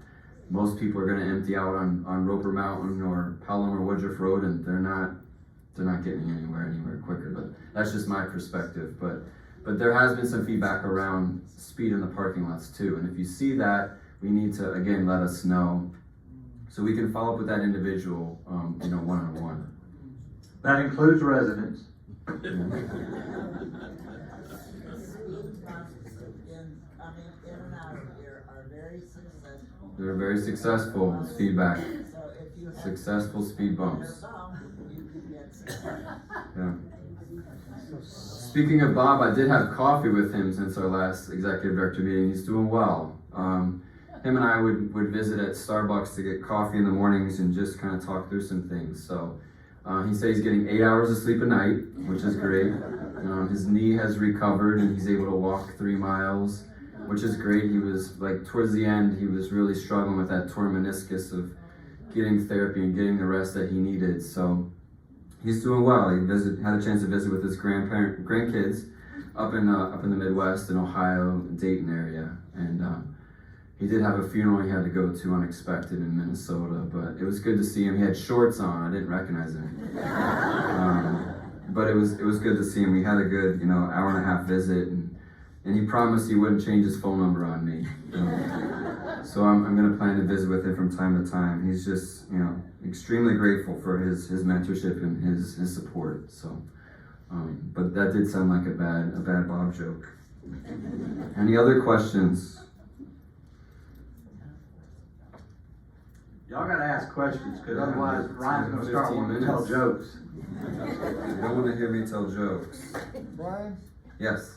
S1: Most people are going to empty out on Roper Mountain or Pelham or Woodruff Road, and they're not getting anywhere quicker. But that's just my perspective. But there has been some feedback around speed in the parking lots too. And if you see that, we need to again let us know so we can follow up with that individual, one-on-one.
S6: That includes residents.
S1: They're very successful. It's feedback. Successful speed bumps. Yeah. Speaking of Bob, I did have coffee with him since our last executive director meeting. He's doing well. Him and I would visit at Starbucks to get coffee in the mornings and just kind of talk through some things. So he said he's getting 8 hours of sleep a night, which is great. His knee has recovered and he's able to walk 3 miles, which is great. He was towards the end, he was really struggling with that torn meniscus of getting therapy and getting the rest that he needed. So he's doing well. He had a chance to visit with his grandkids up in the Midwest in Ohio, Dayton area, and he did have a funeral he had to go to unexpected in Minnesota, but it was good to see him. He had shorts on. I didn't recognize him. But it was good to see him. We had a good, hour and a half visit, and he promised he wouldn't change his phone number on me. So I'm gonna plan to visit with him from time to time. He's just, extremely grateful for his mentorship and his support. So, but that did sound like a bad Bob joke. Any other questions?
S6: Y'all gotta ask questions, cause otherwise Ryan's gonna start
S1: 15
S6: wanting to tell
S1: minutes.
S6: jokes.
S1: You don't want to hear me tell jokes.
S9: Brian?
S1: Yes.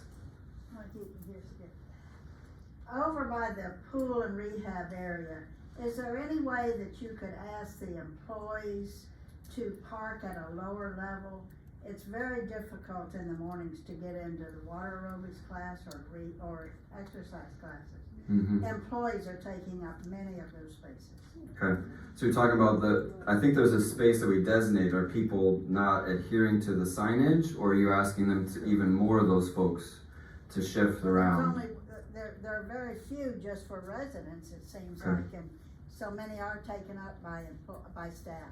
S9: Over by the pool and rehab area, is there any way that you could ask the employees to park at a lower level? It's very difficult in the mornings to get into the water aerobics class or exercise classes.
S1: Mm-hmm.
S9: Employees are taking up many of those spaces.
S1: Okay. So you're talking about I think there's a space that we designate. Are people not adhering to the signage, or are you asking them to even more of those folks to shift around?
S9: There are very few just for residents, it seems
S1: Okay.
S9: like, and so many are taken up by staff.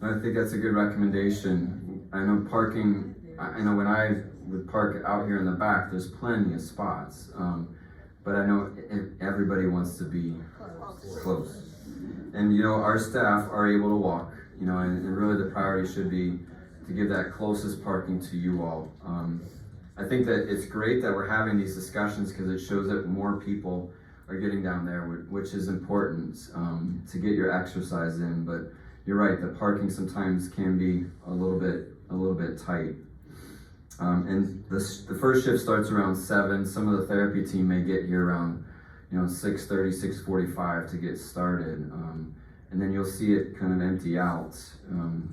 S1: I think that's a good recommendation. I know parking, I know when I would park out here in the back, there's plenty of spots. But I know everybody wants to be close. And our staff are able to walk, and really the priority should be to give that closest parking to you all. I think that it's great that we're having these discussions because it shows that more people are getting down there, which is important to get your exercise in. But you're right, the parking sometimes can be a little bit tight. And the first shift starts around 7. Some of the therapy team may get here around 6:30, 6:45 to get started. And then you'll see it kind of empty out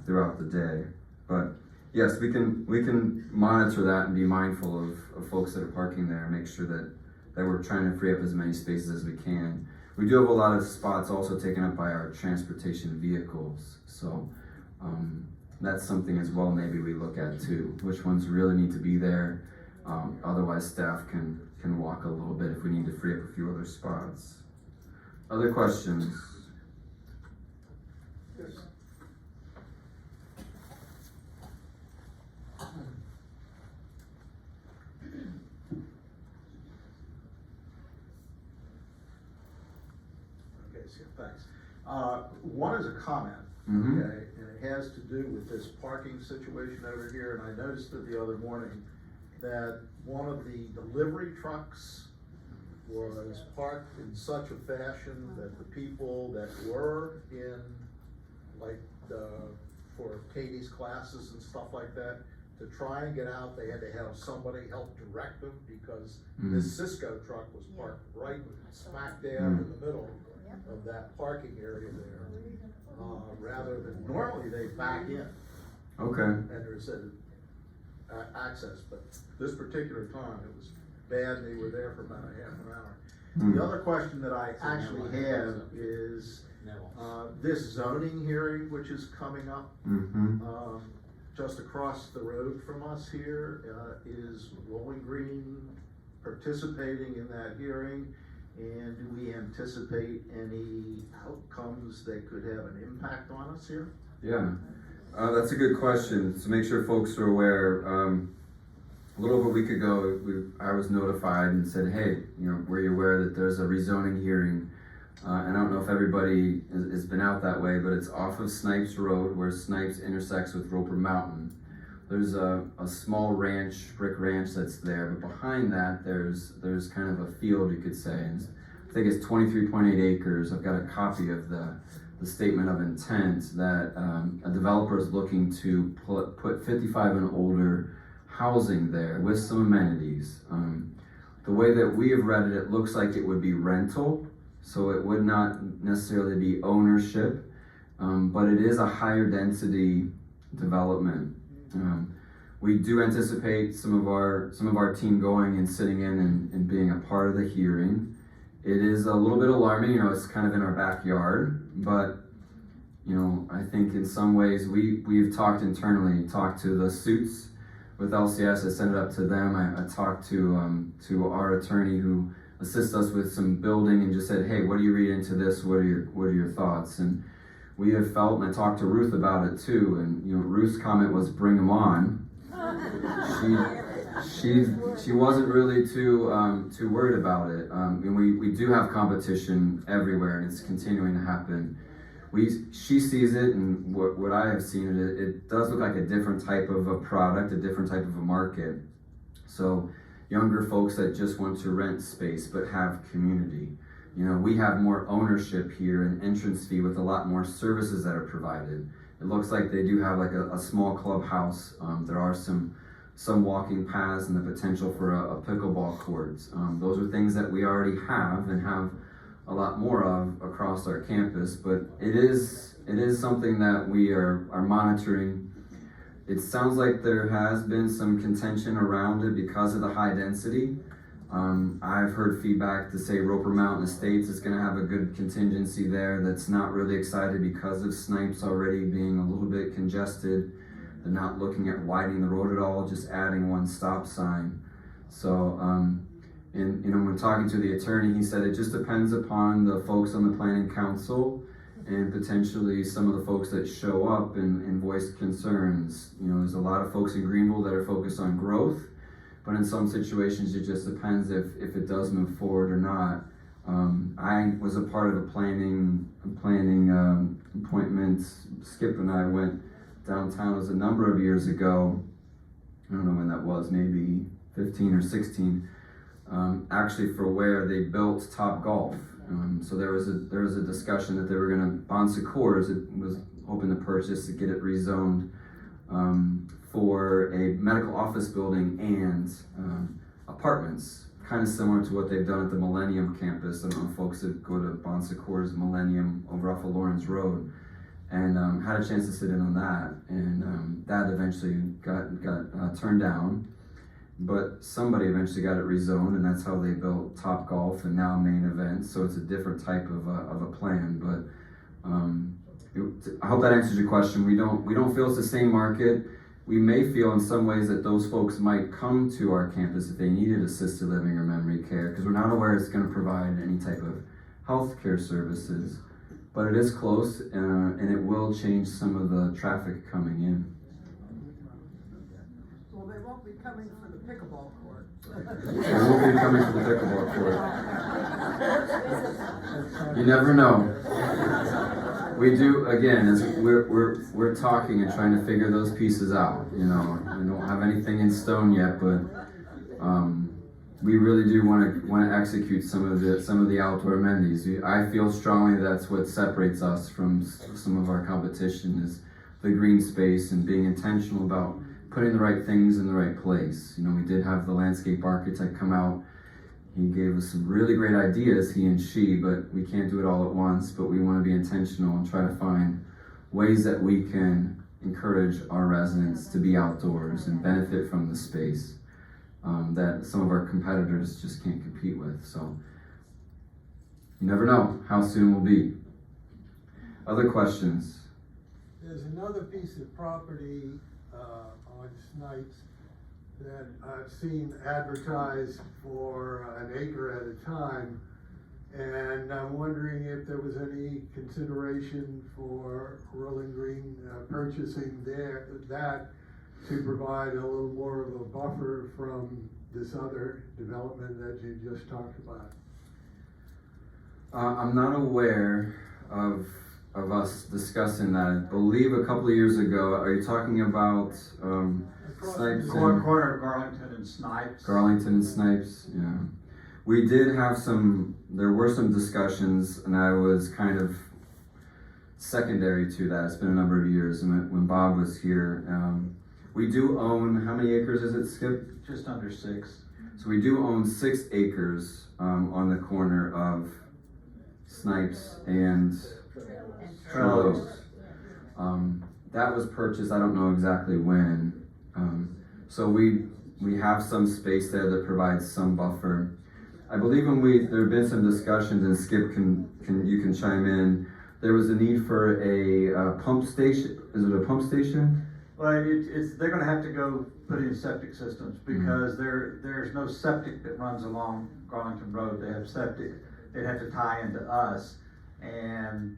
S1: throughout the day. But yes, we can monitor that and be mindful of folks that are parking there and make sure that we're trying to free up as many spaces as we can. We do have a lot of spots also taken up by our transportation vehicles. So that's something as well maybe we look at too. Which ones really need to be there? Otherwise staff can walk a little bit if we need to free up a few other spots. Other questions?
S10: Yes. Okay, so thanks. One is a comment,
S1: Mm-hmm.
S10: okay, and it has to do with this parking situation over here, and I noticed it the other morning that one of the delivery trucks was parked in such a fashion that the people that were in, like, for Katie's classes and stuff like that, to try and get out, they had to have somebody help direct them because this Cisco truck was parked right smack dab in the middle of that parking area there. Rather than, normally they back in
S1: Okay.
S10: and there's access, but this particular time it was bad. They were there for about a half an hour. The other question that I actually have is this zoning hearing which is coming up just across the road from us here. Is Rolling Green participating in that hearing? And do we anticipate any outcomes that could have an impact on us here?
S1: Yeah, that's a good question. To make sure folks are aware, a little over a week ago, I was notified and said, hey, were you aware that there's a rezoning hearing? And I don't know if everybody has been out that way, but it's off of Snipes Road where Snipes intersects with Roper Mountain. There's a small ranch, brick ranch that's there, but behind that there's kind of a field, you could say. And I think it's 23.8 acres. I've got a copy of the statement of intent that a developer is looking to put 55 and older housing there with some amenities. The way that we have read it, it looks like it would be rental, so it would not necessarily be ownership, but it is a higher density development. We do anticipate some of our team going and sitting in and being a part of the hearing. It is a little bit alarming, it's kind of in our backyard, but I think in some ways we've talked internally, talked to the suits with LCS. I sent it up to them. I talked to our attorney who assist us with some building and just said, hey, what do you read into this? What are your thoughts? And we have felt, and I talked to Ruth about it too, and Ruth's comment was bring them on. She wasn't really too worried about it. And we do have competition everywhere, and it's continuing to happen. She sees it, and what I have seen, it does look like a different type of a product, a different type of a market. So younger folks that just want to rent space but have community. We have more ownership here, an entrance fee with a lot more services that are provided. It looks like they do have like a small clubhouse. There are some walking paths and the potential for a pickleball court. Those are things that we already have and have a lot more of across our campus, but it is something that we are monitoring. It sounds like there has been some contention around it because of the high density. I've heard feedback to say Roper Mountain Estates is going to have a good contingency there that's not really excited because of Snipes already being a little bit congested. They're not looking at widening the road at all, just adding one stop sign. So, when talking to the attorney, he said it just depends upon the folks on the planning council and potentially some of the folks that show up and voice concerns. There's a lot of folks in Greenville that are focused on growth, but in some situations it just depends if it does move forward or not. I was a part of a planning appointment. Skip and I went downtown. It was a number of years ago. I don't know when that was, maybe 15 or 16. Actually for where they built Top Golf. So there was a discussion that they were going to, Bon Secours was hoping to purchase to get it rezoned for a medical office building and apartments, kind of similar to what they've done at the Millennium campus. I don't know if folks that go to Bon Secours Millennium over off of Lawrence Road, and had a chance to sit in on that, and that eventually got turned down. But somebody eventually got it rezoned, and that's how they built Top Golf and now Main Event. So it's a different type of a plan. But I hope that answers your question. We don't feel it's the same market. We may feel in some ways that those folks might come to our campus if they needed assisted living or memory care, because we're not aware it's going to provide any type of health care services. But it is close, and it will change some of the traffic coming in.
S11: Well, they won't be coming for the pickleball court.
S1: They will be coming for the pickleball court. You never know. We do, again, we're talking and trying to figure those pieces out. We don't have anything in stone yet, but we really do want to execute some of the outdoor amenities. I feel strongly that's what separates us from some of our competition is the green space and being intentional about putting the right things in the right place. We did have the landscape architect come out. He gave us some really great ideas, he and she, but we can't do it all at once. But we want to be intentional and try to find ways that we can encourage our residents to be outdoors and benefit from the space that some of our competitors just can't compete with. So you never know how soon we'll be. Other questions?
S12: There's another piece of property on Snipes that I've seen advertised for an acre at a time, and I'm wondering if there was any consideration for Rolling Green purchasing that to provide a little more of a buffer from this other development that you just talked about.
S1: I'm not aware of us discussing that. I believe a couple of years ago. Are you talking about Snipes?
S6: Corner of Garlington and Snipes.
S1: Garlington and Snipes, yeah. We did have there were some discussions, and I was kind of secondary to that. It's been a number of years, and when Bob was here. We do own, how many acres is it, Skip?
S6: Just under 6.
S1: So we do own 6 acres on the corner of Snipes and Trail Oaks. That was purchased, I don't know exactly when. So we have some space there that provides some buffer. I believe when there have been some discussions, and Skip you can chime in, there was a need for a pump station. Is it a pump station?
S6: Well, they're gonna have to go put in septic systems, because there's no septic that runs along Garlington Road. They have septic, they'd have to tie into us, and,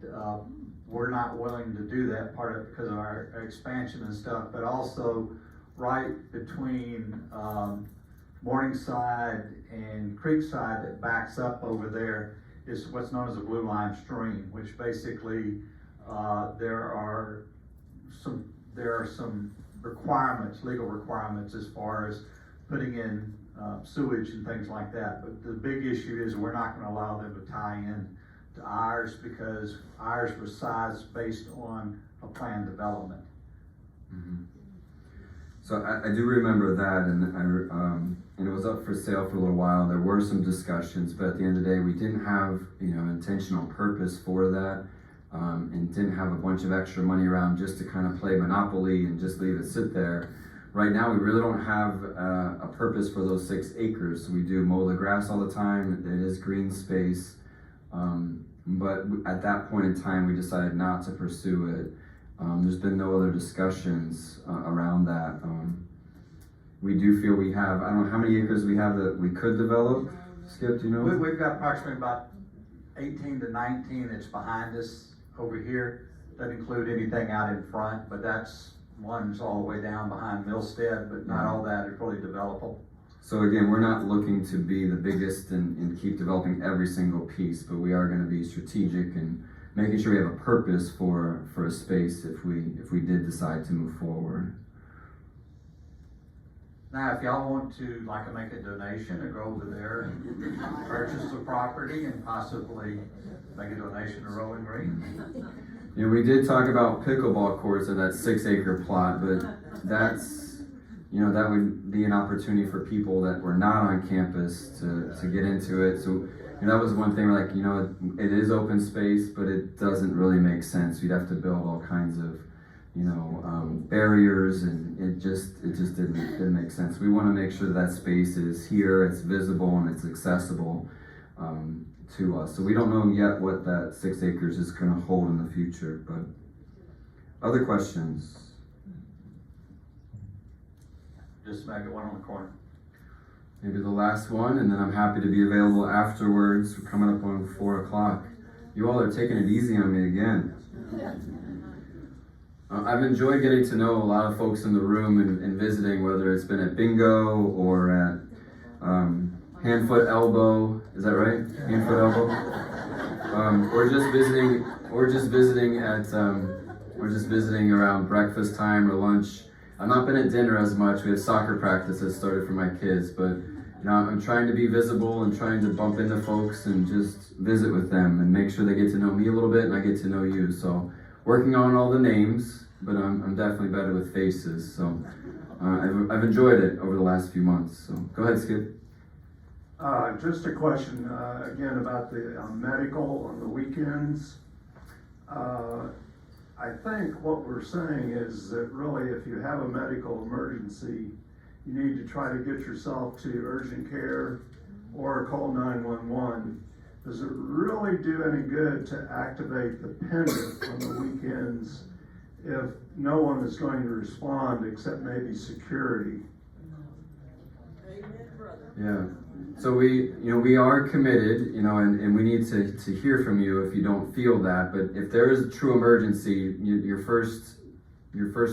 S6: we're not willing to do that, part of, because of our expansion and stuff, but also right between, Morningside and Creekside that backs up over there is what's known as a blue line stream, which basically, there are some requirements, legal requirements, as far as putting in sewage and things like that. But the big issue is we're not gonna allow them to tie in to ours, because ours was sized based on a planned development.
S1: So I do remember that, and it was up for sale for a little while. There were some discussions, but at the end of the day, we didn't have, intentional purpose for that. And didn't have a bunch of extra money around just to kind of play Monopoly and just leave it sit there. Right now, we really don't have a purpose for those 6 acres. We do mow the grass all the time. It is green space. But at that point in time, we decided not to pursue it. There's been no other discussions around that. We do feel we have, I don't know how many acres we have that we could develop. Skip, do you know?
S6: We've got approximately about 18 to 19 that's behind us over here. Doesn't include anything out in front, but one's all the way down behind Millstead, but not all that is really developable.
S1: So again, we're not looking to be the biggest and keep developing every single piece, but we are gonna be strategic and making sure we have a purpose for a space if we did decide to move forward.
S6: Now, if y'all want to, make a donation or go over there and purchase the property and possibly make a donation to Rolling Green.
S1: We did talk about pickleball courts in that 6-acre plot, but that's, that would be an opportunity for people that were not on campus to get into it. So, that was one thing, it is open space, but it doesn't really make sense. We'd have to build all kinds of, barriers, and it just didn't make sense. We want to make sure that space is here, it's visible, and it's accessible to us. So we don't know yet what that 6 acres is going to hold in the future, but other questions?
S6: Just make it one on the corner.
S1: Maybe the last one, and then I'm happy to be available afterwards. We're coming up on 4 o'clock. You all are taking it easy on me again. I've enjoyed getting to know a lot of folks in the room and visiting, whether it's been at bingo or at Hand, Foot, Elbow. Is that right? Hand, Foot, Elbow. Or just visiting around breakfast time or lunch. I've not been at dinner as much. We have soccer practice that started for my kids, but I'm trying to be visible and trying to bump into folks and just visit with them and make sure they get to know me a little bit and I get to know you. So working on all the names, but I'm definitely better with faces. So I've enjoyed it over the last few months. So go ahead, Skip.
S12: Just a question, again, about the medical on the weekends. I think what we're saying is that really if you have a medical emergency, you need to try to get yourself to urgent care or call 911. Does it really do any good to activate the pendant on the weekends if no one is going to respond except maybe security?
S11: Amen, brother.
S1: Yeah. So we are committed, and we need to hear from you if you don't feel that. But if there is a true emergency, your first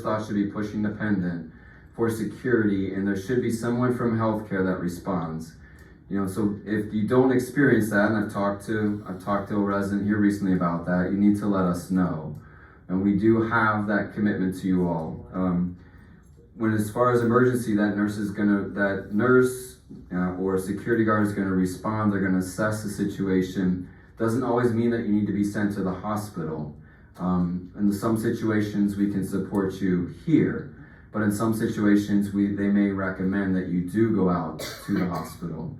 S1: thought should be pushing the pendant for security, and there should be someone from healthcare that responds. So if you don't experience that, and I've talked to a resident here recently about that, you need to let us know. And we do have that commitment to you all. When as far as emergency, that nurse or security guard is going to respond. They're going to assess the situation. Doesn't always mean that you need to be sent to the hospital. In some situations, we can support you here, but in some situations, they may recommend that you do go out to the hospital.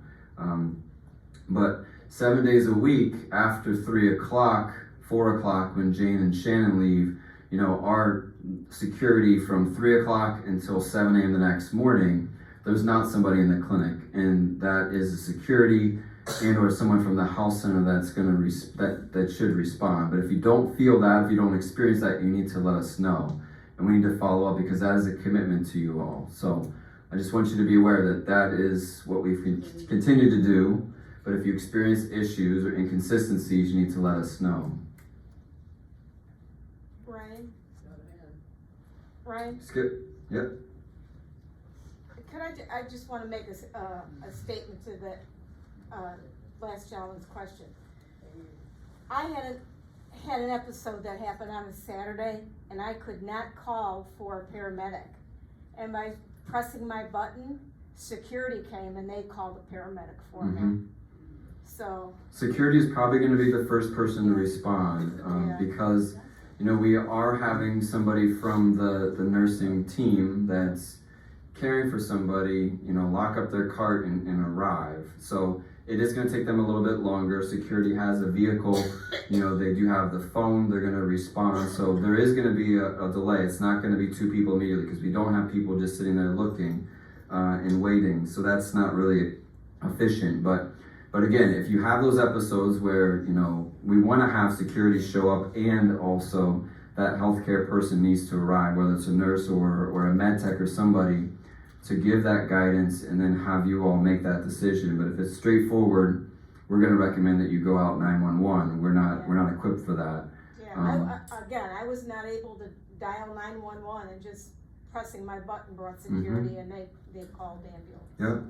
S1: But 7 days a week after 3 o'clock, 4 o'clock, when Jane and Shannon leave, our security from 3 o'clock until 7 a.m. the next morning, there's not somebody in the clinic, and that is a security and or someone from the health center that's going to that should respond. But if you don't feel that, if you don't experience that, you need to let us know. and we need to follow up because that is a commitment to you all. So I just want you to be aware that that is what we continue to do. But if you experience issues or inconsistencies, you need to let us know.
S13: Ryan,
S1: Skip. Yep.
S13: I just wanna make a statement to the, last gentleman's question. I had an episode that happened on a Saturday, and I could not call for a paramedic. And by pressing my button, security came and they called a paramedic for me. So.
S1: Security is probably going to be the first person to respond because, you know, we are having somebody from the nursing team that's caring for somebody, you know, lock up their cart and arrive. So it is going to take them a little bit longer. Security has a vehicle, you know, they do have the phone, they're going to respond. So there is going to be a delay. It's not going to be two people immediately because we don't have people just sitting there looking and waiting. So that's not really efficient. But again, if you have those episodes where, you know, we want to have security show up and also that healthcare person needs to arrive, whether it's a nurse or a med tech or somebody, to give that guidance and then have you all make that decision. But if it's straightforward, we're going to recommend that you go out 911. We're not equipped for that.
S13: Yeah, I was not able to dial 911, and just pressing my button brought security, and they called the ambulance.
S1: Yep.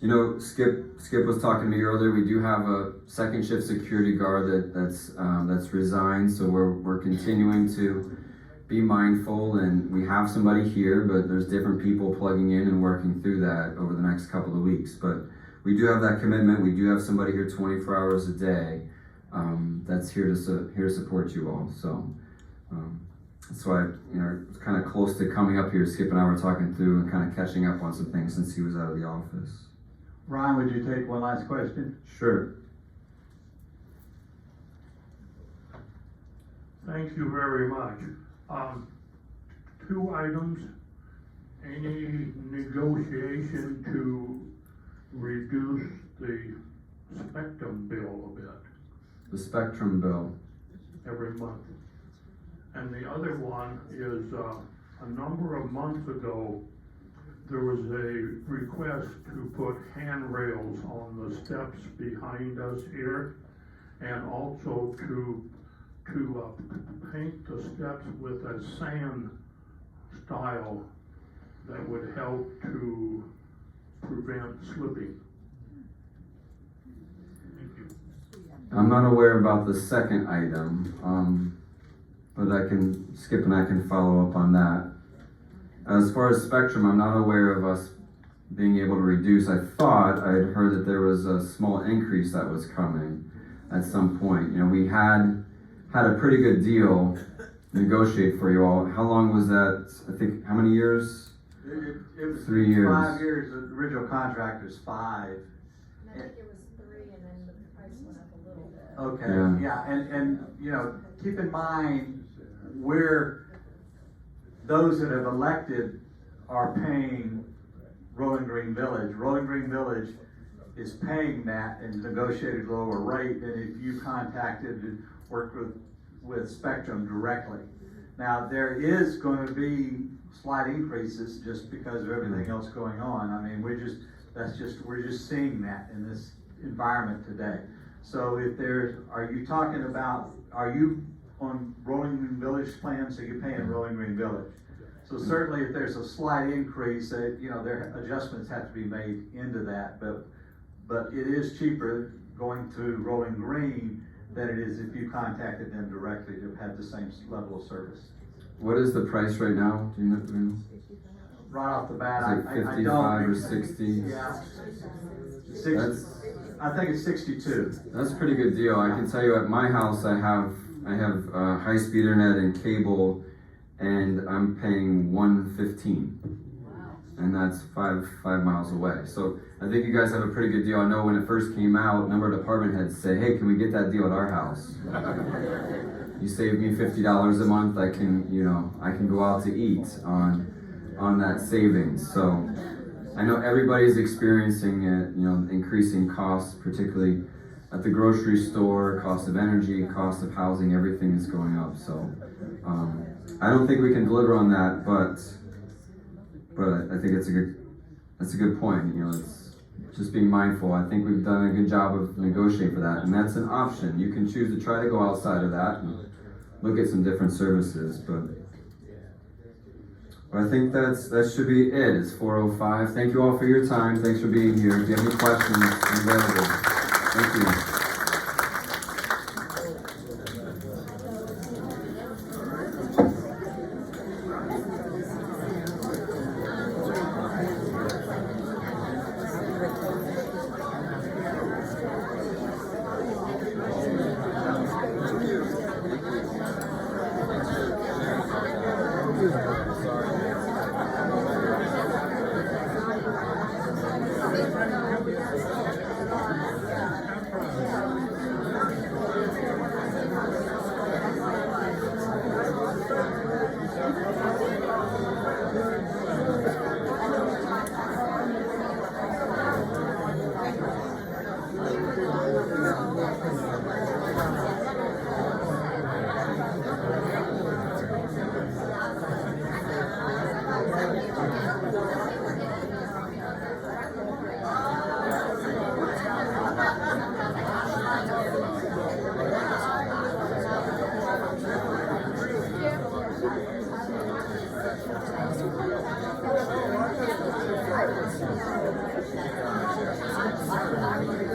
S1: You know, Skip was talking to me earlier. We do have a second shift security guard that's resigned, so we're continuing to be mindful, and we have somebody here, but there's different people plugging in and working through that over the next couple of weeks. But we do have that commitment. We do have somebody here 24 hours a day that's here to support you all. So that's why, you know, it's kind of close to coming up here. Skip and I were talking through and kind of catching up on some things since he was out of the office.
S6: Ryan, would you take one last question?
S1: Sure.
S14: Thank you very much. 2 items. Any negotiation to reduce the spectrum bill a bit?
S1: The spectrum bill.
S14: Every month. And the other one is, a number of months ago, there was a request to put handrails on the steps behind us here, and also to paint the steps with a sand style that would help to prevent slipping. Thank you.
S1: I'm not aware about the second item, but Skip and I can follow up on that. As far as spectrum, I'm not aware of us being able to reduce. I thought I'd heard that there was a small increase that was coming at some point. You know, we had a pretty good deal negotiate for you all. How long was that? I think, how many years?
S6: It was
S1: 3 years.
S6: 5 years. The original contract was 5.
S2: I think it was 3, and then the price went up a little bit.
S6: Okay, yeah, and you know, keep in mind where those that have elected are paying Rolling Green Village. Rolling Green Village is paying that and negotiated lower rate than if you contacted and worked with Spectrum directly. Now, there is going to be slight increases just because of everything else going on. I mean, we're just seeing that in this environment today. So are you on Rolling Green Village plan, so you're paying Rolling Green Village? So certainly if there's a slight increase, their adjustments have to be made into that, but it is cheaper going through Rolling Green than it is if you contacted them directly to have the same level of service.
S1: What is the price right now? Do you know?
S6: Right off the bat,
S1: Is it
S6: I don't.
S1: 55 or 60?
S6: Yeah. I think it's 62.
S1: That's a pretty good deal. I can tell you at my house I have high-speed internet and cable, and I'm paying $115, and that's five miles away. So I think you guys have a pretty good deal. I know when it first came out, a number of department heads say, "Hey, can we get that deal at our house? You save me $50 a month. I can go out to eat on that savings." So I know everybody's experiencing it, increasing costs, particularly at the grocery store, cost of energy, cost of housing, everything is going up. So I don't think we can deliver on that, but I think that's a good point, you know, it's just being mindful. I think we've done a good job of negotiating for that, and that's an option. You can choose to try to go outside of that and look at some different services, but I think that should be it. It's 4:05. Thank you all for your time. Thanks for being here. If you have any questions, I'm available. Thank you.
S2: Thank you.